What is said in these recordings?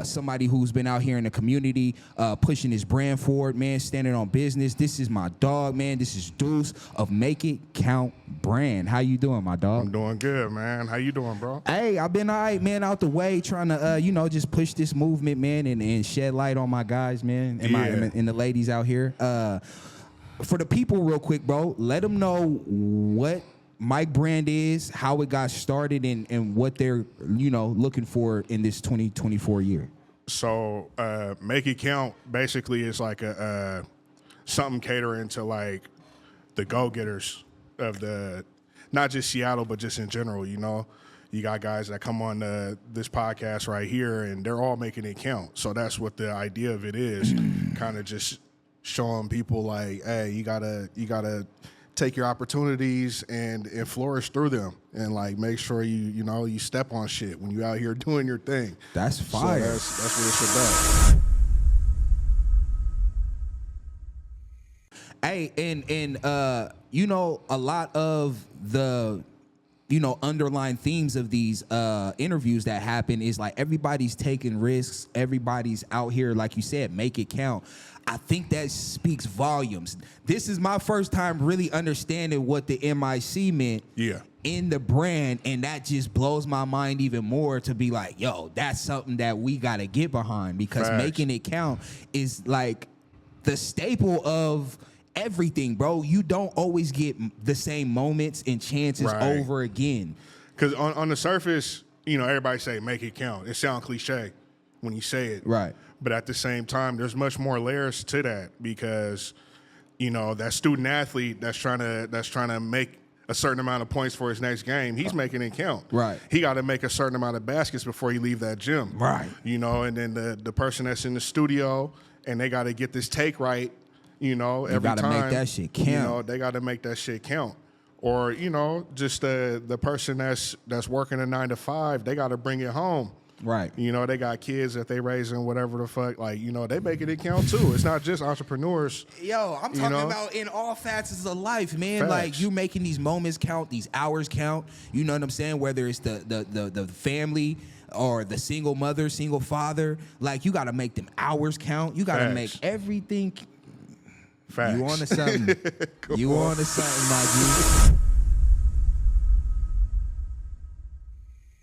somebody who's been out here in the community, pushing his brand forward, man, standing on business. This is my dog, man. This is Deuce of Make It Count Brand. How you doing, my dog? I'm doing good, man. How you doing, bro? Hey, I've been all right, man, out the way, trying to, just push this movement, man, and shed light on my guys, man, and the ladies out here. For the people, real quick, bro, let them know what Mike Brand is, how it got started, and what they're, looking for in this 2024 year. So, Make It Count basically is like a something catering to like the go-getters of the, not just Seattle, but just in general, You got guys that come on this podcast right here, and they're all making it count. So that's what the idea of it is, kind of just showing people like, hey, you gotta take your opportunities and flourish through them, and like make sure you step on shit when you out here doing your thing. That's fire. So that's what it's about. Hey, and a lot of the underlying themes of these interviews that happen is like everybody's taking risks, everybody's out here, like you said, make it count. I think that speaks volumes. This is my first time really understanding what the MIC meant in the brand, and that just blows my mind even more to be like, yo, that's something that we gotta get behind, because making it count is like the staple of everything, bro. You don't always get the same moments and chances over again. Because on the surface, everybody say make it count. It sounds cliche when you say it. Right. But at the same time, there's much more layers to that, because, that student athlete that's trying to make a certain amount of points for his next game, he's making it count. Right. He got to make a certain amount of baskets before he leave that gym. Right. And then the person that's in the studio and they got to get this take right, every time. You got to make that shit count. They got to make that shit count. Or, just the person that's working a 9 to 5, they got to bring it home. Right. They got kids that they raising, whatever the fuck. Like, they making it count too. It's not just entrepreneurs. Yo, I'm talking about in all facets of life, man. Facts. Like, you making these moments count, these hours count. You know what I'm saying? Whether it's the family or the single mother, single father. Like, you got to make them hours count. You got to make everything. Facts. You on to something. You on to something, my dude.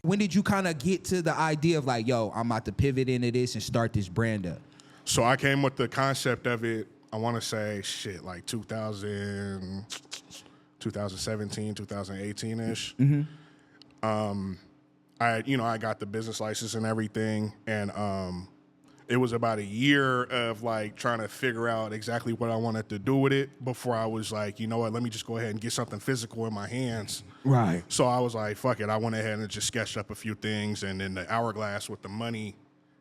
When did you kind of get to the idea of like, yo, I'm about to pivot into this and start this brand up? So I came with the concept of it, I want to say, like 2017, 2018-ish. Mm-hmm. I got the business license and everything, and it was about a year of like trying to figure out exactly what I wanted to do with it before I was like, you know what, let me just go ahead and get something physical in my hands. Right. So I was like, fuck it. I went ahead and just sketched up a few things, and then the hourglass with the money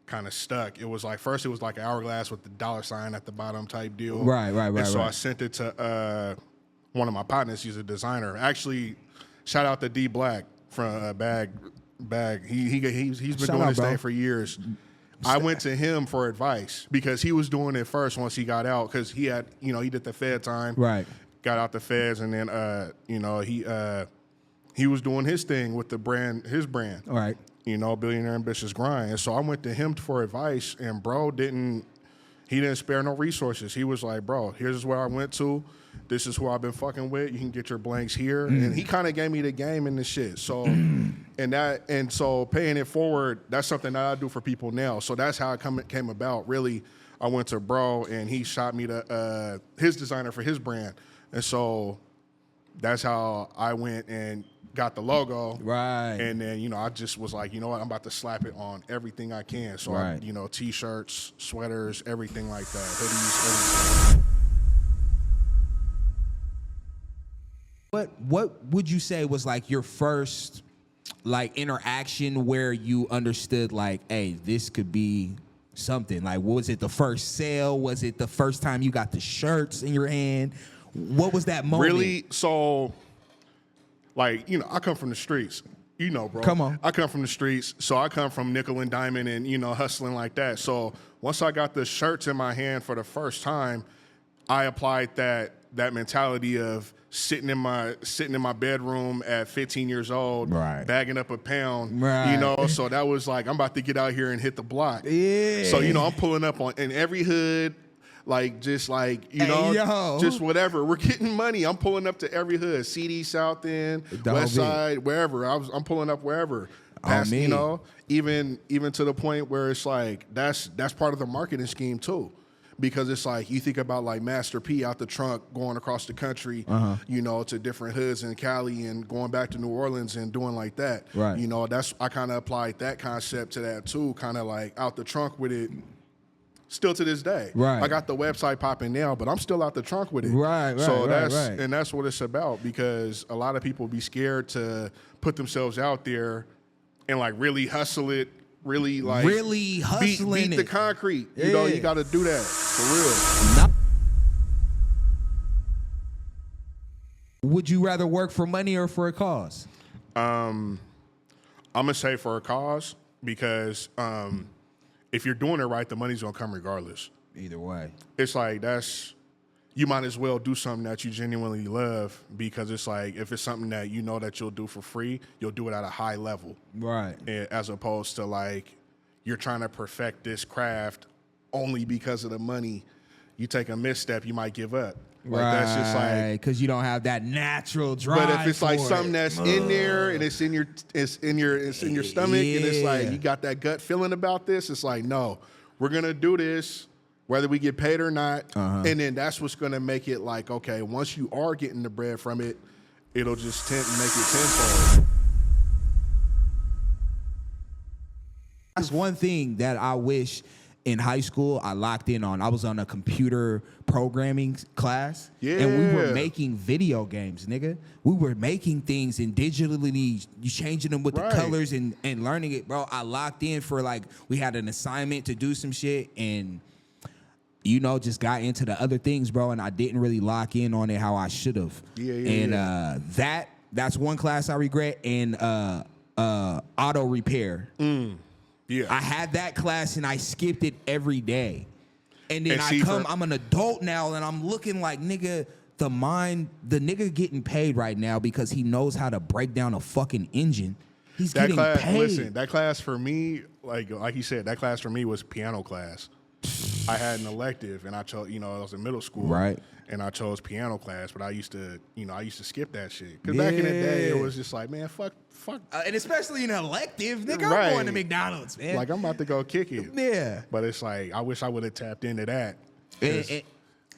kind of stuck. It was like, first it was like an hourglass with the $sign at the bottom type deal. Right. And so I sent it to one of my partners. He's a designer. Actually, shout out to D Black from Bag. He's been doing this thing for years. I went to him for advice because he was doing it first once he got out, because he had, he did the Fed time. Right. Got out the Feds, and then, he was doing his thing with his brand. All right. Billionaire Ambitious Grind. And so I went to him for advice, and bro didn't spare no resources. He was like, bro, here's where I went to. This is who I've been fucking with. You can get your blanks here. And he kind of gave me the game and the shit. So, and so paying it forward, that's something that I do for people now. So that's how it came about. Really, I went to bro, and he shot me his designer for his brand. And so that's how I went and got the logo. Right. And then, I just was like, you know what, I'm about to slap it on everything I can. So, right. T-shirts, sweaters, everything like that, hoodies, everything. What would you say was like your first like interaction where you understood like, hey, this could be something? Like, was it the first sale? Was it the first time you got the shirts in your hand? What was that moment? Really? So, like, I come from the streets. Bro. Come on. I come from the streets, so I come from nickel and diamond and, hustling like that. So once I got the shirts in my hand for the first time, I applied that that mentality of sitting in my bedroom at 15 years old, right, bagging up a pound, right. You know. So that was like, I'm about to get out here and hit the block. Yeah. So you know, I'm pulling up in every hood. Like, just like, you know, yo. just whatever. We're getting money. I'm pulling up to every hood, CD, South End, West Side, wherever. I'm pulling up wherever. Past, you know, even to the point where it's like, that's part of the marketing scheme too. Because it's like, you think about like Master P out the trunk going across the country, you know, to different hoods in Cali and going back to New Orleans and doing like that. Right. You know, I kind of applied that concept to that too, kind of like out the trunk with it. Still to this day, right? I got the website popping now, but I'm still out the trunk with it, right? So right. And that's what it's about, because a lot of people be scared to put themselves out there and like really hustle it, really hustling beat the concrete. You know, you got to do that for real. Would you rather work for money or for a cause? I'm gonna say for a cause, because if you're doing it right, the money's gonna come regardless. Either way. It's like, you might as well do something that you genuinely love, because it's like, if it's something that you know that you'll do for free, you'll do it at a high level. Right. As opposed to like, you're trying to perfect this craft only because of the money. You take a misstep, you might give up. Like, right. That's just like, because you don't have that natural drive. But if it's like something that's in there and it's in your stomach, and it's like you got that gut feeling about this, it's like, no, we're gonna do this whether we get paid or not. And then that's what's gonna make it like, okay, once you are getting the bread from it, it'll just make it tenfold. That's one thing that I wish in high school I locked in on. I was on a computer programming class, and we were making video games, nigga. We were making things and digitally changing them with the colors and learning it, bro. I locked in for like, we had an assignment to do some shit, and you know, just got into the other things, bro, and I didn't really lock in on it how I should have. That's one class I regret. And auto repair. Yeah, I had that class and I skipped it every day. And then I'm an adult now and I'm looking like, nigga, the nigga getting paid right now because he knows how to break down a fucking engine. He's getting paid. Listen, that class for me, like you said, that class for me was piano class. I had an elective and I chose, you know, I was in middle school. Right. And I chose piano class, but I used to skip that shit. Because back in the day, it was just like, man, fuck. And especially an elective, nigga, I'm going to McDonald's, man. Like, I'm about to go kick it. Yeah. But it's like, I wish I would have tapped into that. It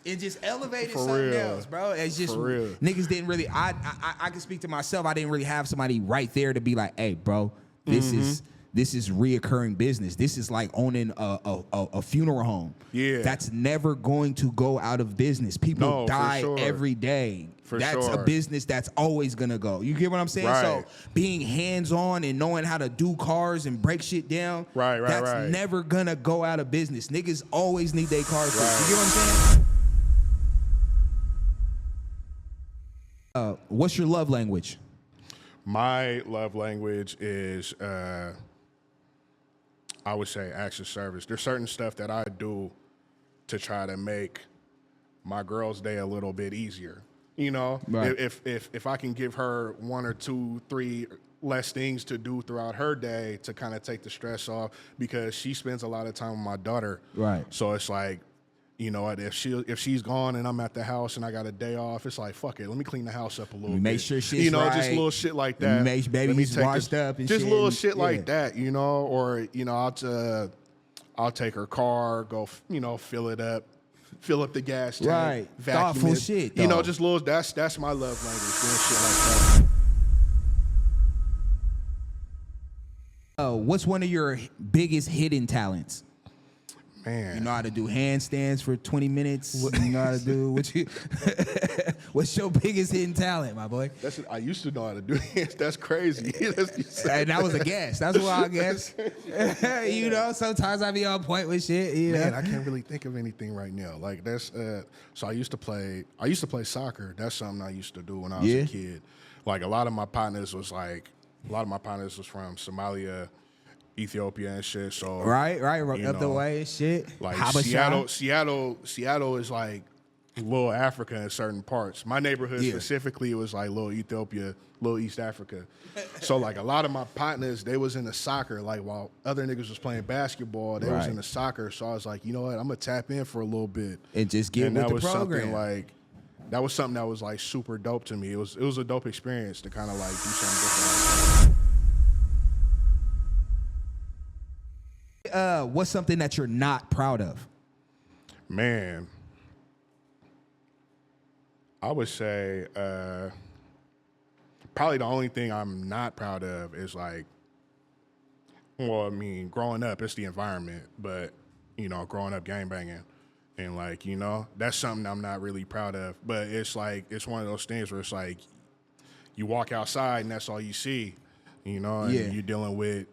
just elevated something else, bro. It's just, niggas didn't really, I can speak to myself. I didn't really have somebody right there to be like, hey, bro, this is reoccurring business. This is like owning a funeral home. Yeah. That's never going to go out of business. People die every day. That's a business that's always going to go. You get what I'm saying? Right. So being hands-on and knowing how to do cars and break shit down, that's never going to go out of business. Niggas always need their cars. You get what I'm saying? What's your love language? My love language is... I would say acts of service. There's certain stuff that I do to try to make my girl's day a little bit easier. You know, if I can give her 1 or 2, 3 less things to do throughout her day to kind of take the stress off, because she spends a lot of time with my daughter. Right. So it's like, you know, if she's gone and I'm at the house and I got a day off, it's like, fuck it, let me clean the house up a little bit. Make sure shit's you know, right. Just little shit like that. Make baby's washed up and just shit. little shit like that, you know, or you know, I'll take her car, go, you know, fill up the gas tank, vacuum thoughtful it. shit, you know, just little. That's my love language, doing shit like that. What's one of your biggest hidden talents? Man. You know how to do handstands for 20 minutes. You know how to do what's your biggest hidden talent, my boy? I used to know how to do it. That's crazy. And that was a guess. That's what I guess. You know, sometimes I be on point with shit. You know? Man, I can't really think of anything right now. Like that's so I used to play soccer. That's something I used to do when I was a kid. Like a lot of my partners was from Somalia, Ethiopia and shit. So right up the way and shit. Like Habasha. Seattle is like little Africa in certain parts. My neighborhood specifically, it was like little Ethiopia, little East Africa. So like a lot of my partners, they was into soccer. Like while other niggas was playing basketball, they was into soccer. So I was like, you know what, I'm gonna tap in for a little bit and just get with the program. Something like that was something that was like super dope to me. It was a dope experience to kind of like do something different. What's something that you're not proud of? Man, I would say probably the only thing I'm not proud of is like, well, I mean, growing up, it's the environment, but, you know, growing up gangbanging and like, you know, that's something I'm not really proud of. But it's like, it's one of those things where it's like, you walk outside and that's all you see, you know, and you're dealing with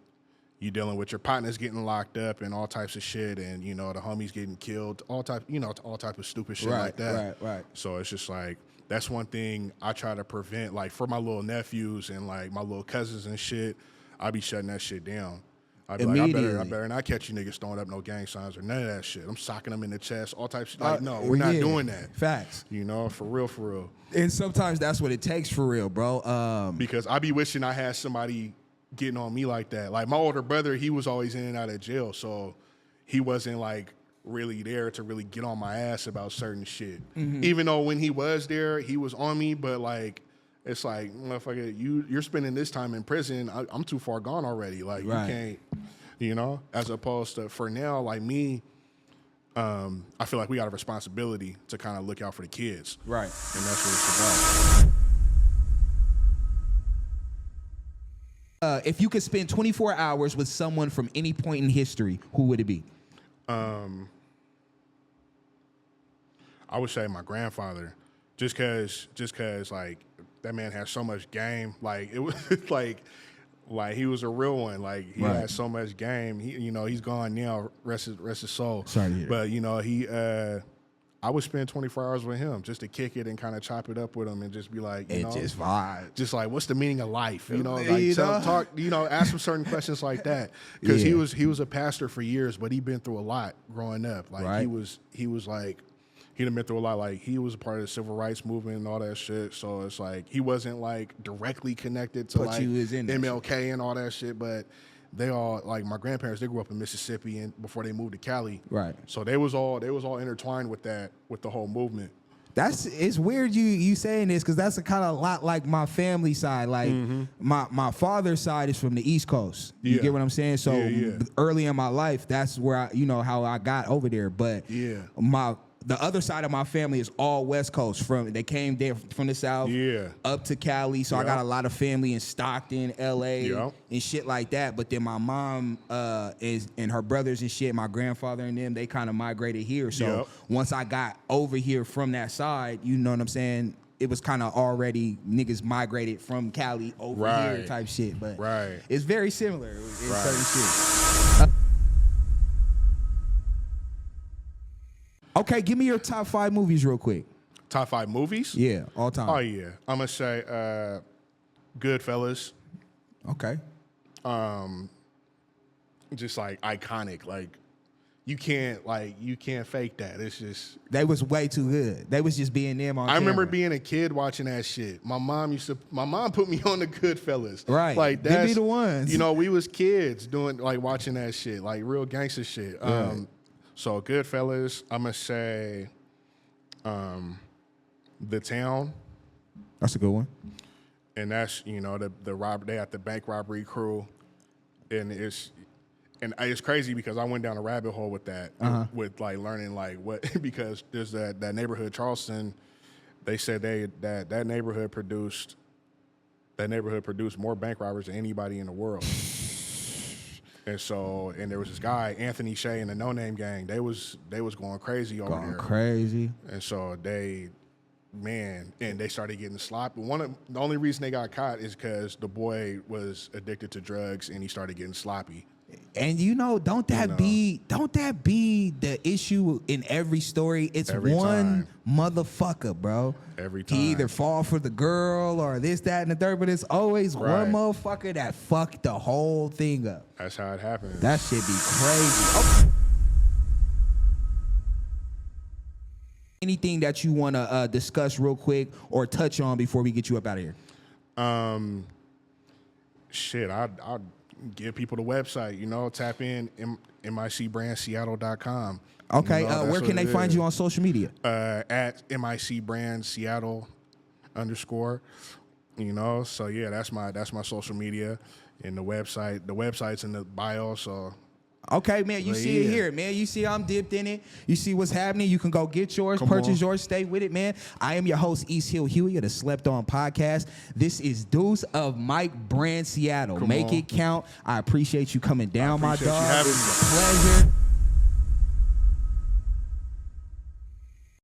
your partners getting locked up and all types of shit, and you know the homies getting killed, all type of stupid shit like that. Right. So it's just like that's one thing I try to prevent. Like for my little nephews and like my little cousins and shit, I be shutting that shit down. I be like, I better not catch you niggas throwing up no gang signs or none of that shit. I'm socking them in the chest, all types of like, no, we're not doing that. Facts. You know, for real. And sometimes that's what it takes for real, bro. Because I be wishing I had somebody getting on me like that. Like my older brother, he was always in and out of jail, so he wasn't like really there to really get on my ass about certain shit. Even though when he was there, he was on me, but like it's like, motherfucker, you're spending this time in prison. I'm too far gone already. Like you can't, you know. As opposed to for now, like me, I feel like we got a responsibility to kind of look out for the kids, right? And that's what it's about. If you could spend 24 hours with someone from any point in history, who would it be? I would say my grandfather, just cause like that man has so much game. Like it was like he was a real one. Like he had so much game. He, you know, he's gone now. Rest his soul. Sorry to hear. But you know, I would spend 24 hours with him just to kick it and kind of chop it up with him and just be like, you know, just vibe. Just like, what's the meaning of life? You know, like talk, you know, ask him certain questions like that. Because he was a pastor for years, but he'd been through a lot growing up. Like he was like, he'd been through a lot. Like he was a part of the civil rights movement and all that shit. So it's like he wasn't like directly connected to like MLK and all that shit, but they all, like my grandparents, they grew up in Mississippi and before they moved to Cali. Right. So they was all intertwined with that, with the whole movement. It's weird you saying this because that's a kind of a lot like my family side. Like my father's side is from the East Coast. You get what I'm saying? So early in my life, that's where how I got over there. But the other side of my family is all West Coast. They came there from the South up to Cali. So I got a lot of family in Stockton, LA, and shit like that. But then my mom and her brothers and shit, my grandfather and them, they kind of migrated here. So once I got over here from that side, you know what I'm saying? It was kind of already niggas migrated from Cali over here type shit. But it's very similar in certain shit. Okay, give me your top 5 movies real quick. Top 5 movies? Yeah, all time. Oh, yeah. I'm going to say Goodfellas. Okay. Just like iconic. Like you can't fake that. It's just they was way too good. They was just being them on camera. I remember being a kid watching that shit. My mom put me on the Goodfellas. Right. Like that's they be the ones. You know, we was kids doing like watching that shit, like real gangster shit. Right. So Goodfellas, I'm gonna say The Town. That's a good one. And that's, you know, they had the bank robbery crew. And it's crazy because I went down a rabbit hole with that, with like learning like what because there's that neighborhood Charleston. They said that neighborhood produced more bank robbers than anybody in the world. And there was this guy, Anthony Shea and the No Name Gang. They was going crazy over there. Crazy. And so they started getting sloppy. The only reason they got caught is because the boy was addicted to drugs and he started getting sloppy. And you know, don't that be the issue in every story? It's every one motherfucker, bro. Every time. He either fall for the girl or this, that, and the third, but it's always one motherfucker that fucked the whole thing up. That's how it happens. That shit be crazy. Anything that you want to discuss real quick or touch on before we get you up out of here? Shit, I'll give people the website, you know, tap in micbrandseattle.com. Okay, You know, where can they find you on social media? At micbrandseattle _ you know, so yeah, that's my social media and the website. The website's in the bio, so. Okay, man, you see it here, man. You see I'm dipped in it. You see what's happening. You can go get yours, purchase yours, stay with it, man. I am your host, Easthill Huey of the Slept On Podcast. This is Deuce of Mike Brand Seattle. Make it count. I appreciate you coming down, my dog. It was a pleasure.